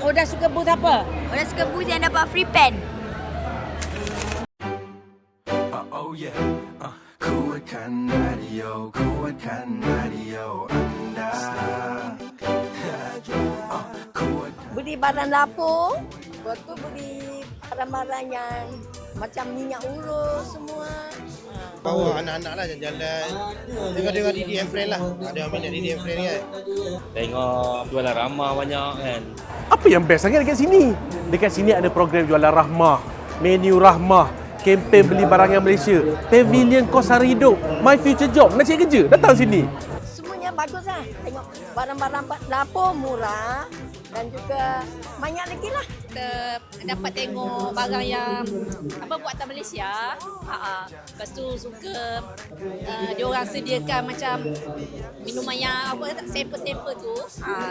Oda suka booth apa? Oda suka booth yang dapat free pen. Oh yeah, kuatkan radio, kuatkan radio anda. Beli barang dapur, lepas tu beli barang-barang yang macam minyak urus semua. Bawa anak-anak lah jalan-jalan. Tengok-tengok DDM Friend lah. Ada yang minat DDM Friend kan. Tengok jualan ramah banyak kan. Apa yang best sangat dekat sini? Dekat sini ada program jualan rahmah, menu rahmah, kempen beli barang yang Malaysia, pavilion kos hari hidup, my future job. Nak cari kerja? Datang sini. Semuanya bagus lah. Tengok barang-barang dapur murah dan juga banyak lagi lah. Kita dapat tengok barang yang buatan Malaysia. Lepas tu suka diorang sediakan macam minuman yang sampel-sampel tu.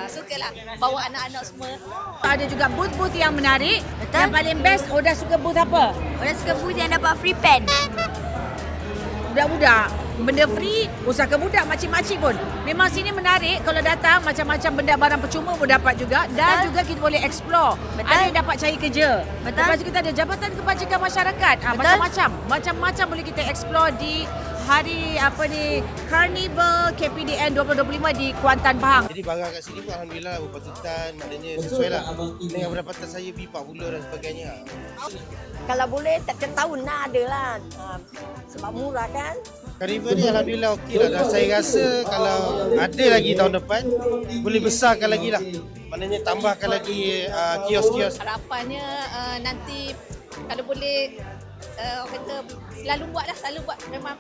Sukalah bawa anak-anak semua. Ada juga booth-booth yang menarik. Betul. Yang paling best, Oda suka booth apa? Oda suka booth yang dapat free pen. Budak-budak, benda free, usahakan budak makcik-makcik pun. Memang sini menarik kalau datang, macam-macam benda barang percuma pun dapat juga. Dan juga kita boleh explore. Betul. Ada yang dapat cari kerja. Betul. Lepas tu kita ada Jabatan Kebajikan Masyarakat. Macam-macam. Macam-macam boleh kita explore di hari Carnival KPDN 2025 di Kuantan, Pahang. Jadi barang kat sini pun Alhamdulillah berpatutan. Maknanya sesuai lah dengan pendapatan saya B40 dan sebagainya. Kalau boleh tiap tahun nak ada lah. Sebab murah kan. Carnival ni Alhamdulillah okey lah. Dan saya rasa kalau ada lagi tahun depan, boleh besarkan lagi lah. Maknanya tambahkan lagi kios-kios. Harapannya nanti kalau boleh orang kata selalu buat. Memang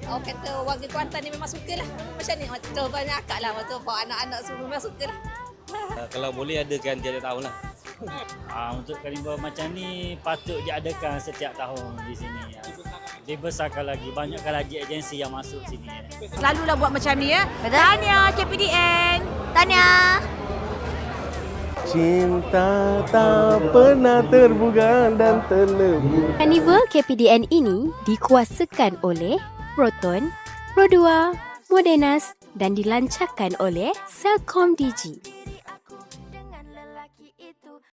orang kata warga Kuantan ni memang sukalah. Macam ni betul banyak akak lah. Betul bawa anak-anak semua memang sukalah. Kalau boleh adakan tiada tahun lah. Untuk karnival macam ni patut diadakan setiap tahun di sini. Dibesarkan lagi, banyakkan lagi agensi yang masuk sini. Selalulah buat macam ni ya. Betul. Tahniah KPDN. Tahniah. Cinta tak pernah terbuka dan terlebu. Karnival KPDN ini dikuasakan oleh Proton, Pro2, Modenas dan dilancarkan oleh Celcom Digi.